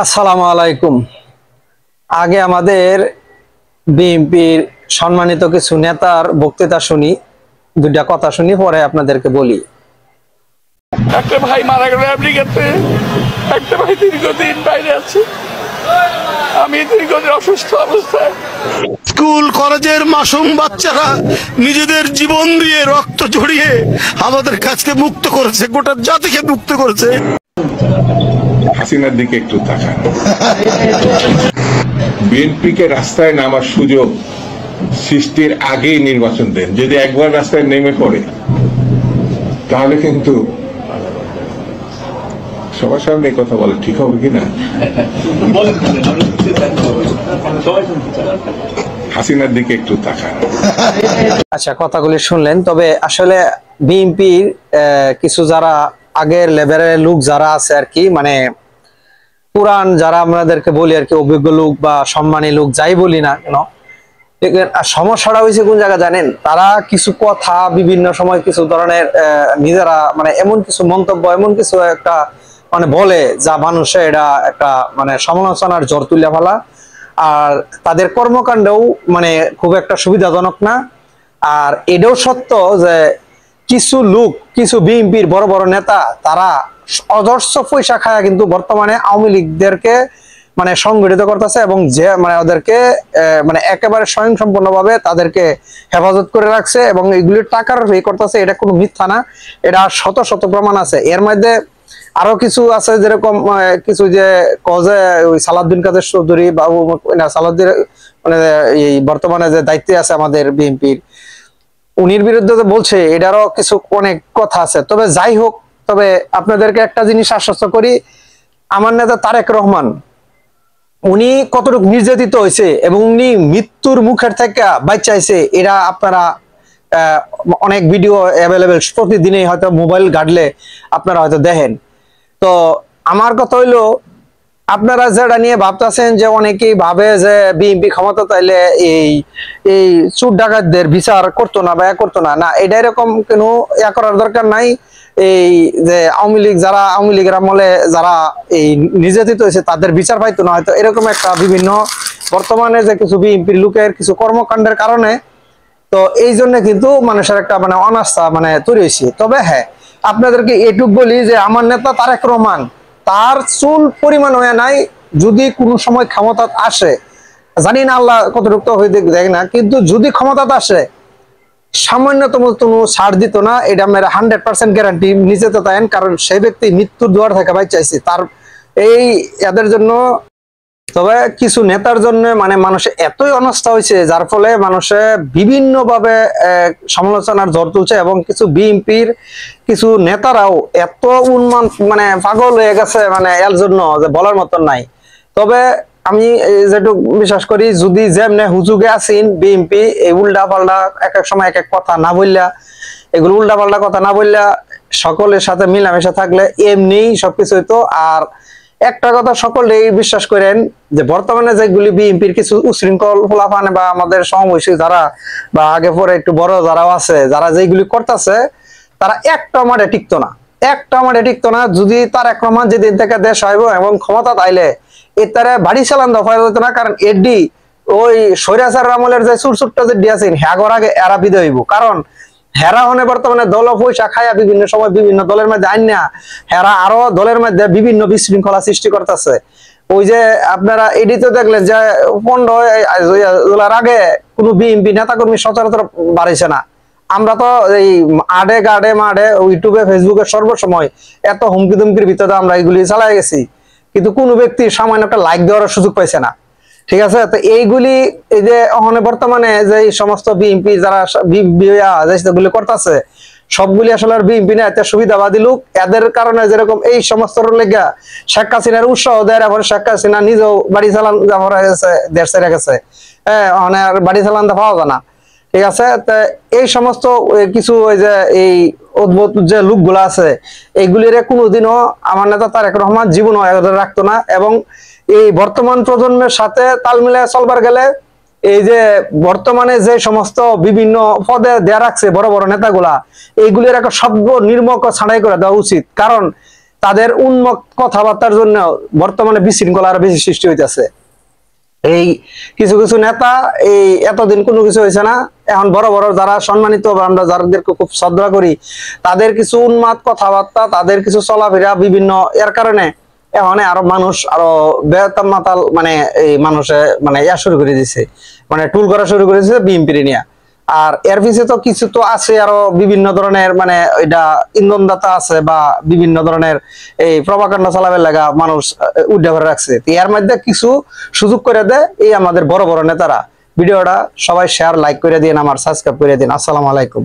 আসসালামু আলাইকুম। আগে আমাদের বিএনপির সম্মানিত কিছু নেতার বক্তৃতা শুনি, দুইটা কথা শুনি, পরে আপনাদেরকে বলি। একটা ভাই মারা গেল আমেরিকাতে, একটা ভাই দীর্ঘদিন বাইরে আছে, আমি দীর্ঘদিন অসুস্থ অবস্থায়। স্কুল কলেজের মাসুম বাচ্চারা নিজেদের জীবন দিয়ে রক্ত ঝরিয়ে আমাদের কাছকে মুক্ত করেছে, গোটা জাতিকে মুক্ত করেছে। হাসিনার দিকে একটু তাকান। বিএনপিকে রাস্তায় নামার সুযোগ সৃষ্টির আগেই নির্বাচন দেন। যদি একবার রাস্তায় নেমে পড়ে তাহলে কিন্তু সবার সামনে কথা বলে ঠিক হবে কিনা। হাসিনার দিকে একটু তাকান। আচ্ছা, কথাগুলি শুনলেন। তবে আসলে বিএনপির কিছু যারা আগের লেভেলের লোক যারা আছে আর কি, মানে পুরান যারা আমাদেরকে বলি আর কি, অভিজ্ঞ লোক বা সম্মানী লোক যাই বলি না কেন, সমস্যাটা হয়েছে কোন জায়গা জানেন? তারা কিছু কথা বিভিন্ন সময় কিছু ধরনের নিজেরা মানে এমন কিছু মন্তব্য, এমন কিছু একটা মানে বলে যা মানুষে এটা একটা মানে সমালোচনার ঝড় তুলে ফেলা। আর তাদের কর্মকাণ্ডও মানে খুব একটা সুবিধাজনক না। আর এটাও সত্য যে কিছু লোক, কিছু বিএনপির বড় বড় নেতা, তারা অজস্র পয়সা খায় কিন্তু বর্তমানে আওয়ামী লীগদেরকে মানে সংগঠিত করতেছে এবং যে মানে ওদেরকে মানে একেবারে স্বয়ংসম্পূর্ণভাবে তাদেরকে হেফাজত করে রাখছে এবং এগুলির টাকার ই করতেছে। এটা কোনো মিথ্যা না, এটা শত শত প্রমাণ আছে। এর মধ্যে আরো কিছু আছে, যেরকম কিছু যে কজে ওই সালাউদ্দিন কাদের চৌধুরী বাবু সালাউদ্দিন মানে এই বর্তমানে যে দায়িত্বে আছে আমাদের বিএনপির, উনির বিরুদ্ধে যে বলছে, এটারও কিছু অনেক কথা আছে। তবে যাই হোক, তবে আপনাদেরকে একটা জিনিস আশ্বস্ত করি, আমার নেতা তারেক রহমান উনি কতটুকু নির্যাতিত হয়েছে এবং উনি মৃত্যুর মুখের থেকে বাঁচাইছে, এরা আপনারা অনেক ভিডিও অ্যাভেলেবেল, প্রতিদিনই হয়তো মোবাইল ঘাটলে আপনারা হয়তো দেখেন। তো আমার কথা হইলো, আপনারা যেটা নিয়ে ভাবতেছেন যে অনেকেই ভাবে যে বিএনপি ক্ষমতা তাইলে এই এই চোর ডাকাতদের বিচার করতো না বা করতো না, না এটা এরকম কোনো করার দরকার নাই। এই যে আওয়ামী লীগ, যারা আওয়ামী লীগের আমলে যারা এই নির্যাতিত হয়েছে তাদের বিচার পাইতো না, হয়তো এরকম একটা বিভিন্ন বর্তমানে যে কিছু বিএনপির লোকের কিছু কর্মকাণ্ডের কারণে, তো এই জন্য কিন্তু মানুষের একটা মানে অনাস্থা মানে তৈরি হয়েছে। তবে হ্যাঁ, আপনাদেরকে এটুক বলি যে আমার নেতা তারেক রহমান তার চুল পরিমাণ হয়ে নাই, যদি কোনো সময় ক্ষমতা আসে, জানি না আল্লাহ কতটুকু হয়ে দেখ না, কিন্তু যদি ক্ষমতা আসে সামান্যতম কোনো ছাড় দিত না, এটা মেরা 100% গ্যারান্টি নিজে তো তাইন। কারণ সেই ব্যক্তি মৃত্যুর দুয়ার থেকে ভাই চাইছে তার এই এদের জন্য। তবে কিছু নেতার জন্য মানে মানুষের এতই অনাস্থা হয়েছে, যার ফলে মানুষে বিভিন্ন ভাবে সমালোচনার ঝড় তুলছে এবং কিছু বিএনপির কিছু নেতারাও এত উন্মান মানে পাগল হয়ে গেছে মানে এর জন্য যে বলার মতন নাই। তবে আমি যেটুকু বিশ্বাস করি, যদি যেমনে হুজুগে আসিন বিএনপি এই উল্টা পাল্টা এক এক সময় এক এক কথা না বললা, এগুলো উল্টা পাল্টা কথা না বললা সকলের সাথে মিলামেশা থাকলে এমনি সবকিছু হইতো। আর একটা কথা সকলেই বিশ্বাস করেন যে বর্তমানে যেগুলি বিএনপির কিছু উশৃঙ্খল ফলাফান বা আমাদের সমবয়সী যারা বা আগে পরে একটু বড় যারাও আছে, যারা যেগুলি করতেছে, তারা একটা মাঠে টিকতো না, একটা মাঠে টিকতো না। যদি তারেক রহমান যেদিন থেকে দেশ হইব এবং ক্ষমতা তাইলে এর তারা বাড়ি চালান দফা যেত না। কারণ এডি ওই স্বৈরাচার আমলের যে সুরসুটটা যে দিয়েছেন হ্যাগর আগে এরা বিদে হইব। কারণ হেরা হনে বর্তমানে দল পয়সা খায়া বিভিন্ন সময় বিভিন্ন দলের মধ্যে আইনা হেরা আরো দলের মধ্যে বিভিন্ন বিশৃঙ্খলা সৃষ্টি করতেছে। ওই যে আপনারা এডিতে দেখলেন যে 15 আগে কোনো বিএনপি নেতাকর্মী সচরাচর বাড়িছে না। আমরা তো এই আডে গাডে মাডে ইউটিউবে ফেসবুকে সর্বসময় এত হুমকি দুমকির ভিতরে আমরা এগুলি চালাই গেছি, কিন্তু কোনো ব্যক্তি সামান্য একটা লাইক দেওয়ার সুযোগ পাইছে না। ঠিক আছে, তো এইগুলি এই যে বর্তমানে যে সমস্ত বিএনপি যারা যেগুলি করতেছে সবগুলি আসলে আর বিএনপি না, এত সুবিধাবাদী লোক। এদের কারণে যেরকম এই সমস্ত লেগা শেখ হাসিনার উৎসাহ দেয়, এখন শেখ হাসিনা নিজেও বাড়ি চালান গেছে, দেশ ছেড়ে গেছে, হ্যাঁ আর বাড়ি চালান পাওয়া যায় না। ঠিক আছে, তো এই সমস্ত কিছু ওই যে এই অদ্ভুত যে লোকগুলো আছে, এইগুলির কোনোদিনও আমার নেতা তারেক রহমান জীবনও রাখতো না। এবং এই বর্তমান প্রজন্মের সাথে তাল মিলায় চলবার গেলে এই যে বর্তমানে যে সমস্ত বিভিন্ন পদে দেয়া রাখছে বড় বড় নেতাগুলা, এইগুলির একটা সভ্য নির্মক ছাড়াই করে দেওয়া উচিত। কারণ তাদের উন্মুক্ত কথাবার্তার জন্য বর্তমানে বিশৃঙ্খলা আরো বেশি সৃষ্টি হইতেছে। এই কিছু কিছু নেতা এই এতদিন কোনো কিছু হয়েছে না, এখন বড় বড় যারা সম্মানিত আমরা যাদেরকে খুব শ্রদ্ধা করি তাদের কিছু উন্মাদ কথাবার্তা, তাদের কিছু চলাফেরা বিভিন্ন এর কারণে এখন আরো মানুষ আরো বেতাম মাতাল মানে এই মানুষে মানে ইয়া শুরু করে দিছে, মানে টুল করা শুরু করে দিছে বিএনপির নিয়ে। আর এর পিছিয়ে তো কিছু তো আছে আরো বিভিন্ন ধরনের মানে এটা ইন্ধনদাতা আছে বা বিভিন্ন ধরনের এই প্রভাকাণ্ড চালাবের লাগা মানুষ উদ্ধার করে রাখছে। এর মধ্যে কিছু সুযোগ করে দেয় এই আমাদের বড় বড় নেতারা। ভিডিওটা সবাই শেয়ার লাইক করে দিন, আমার সাবস্ক্রাইব করে দিন। আসসালামু আলাইকুম।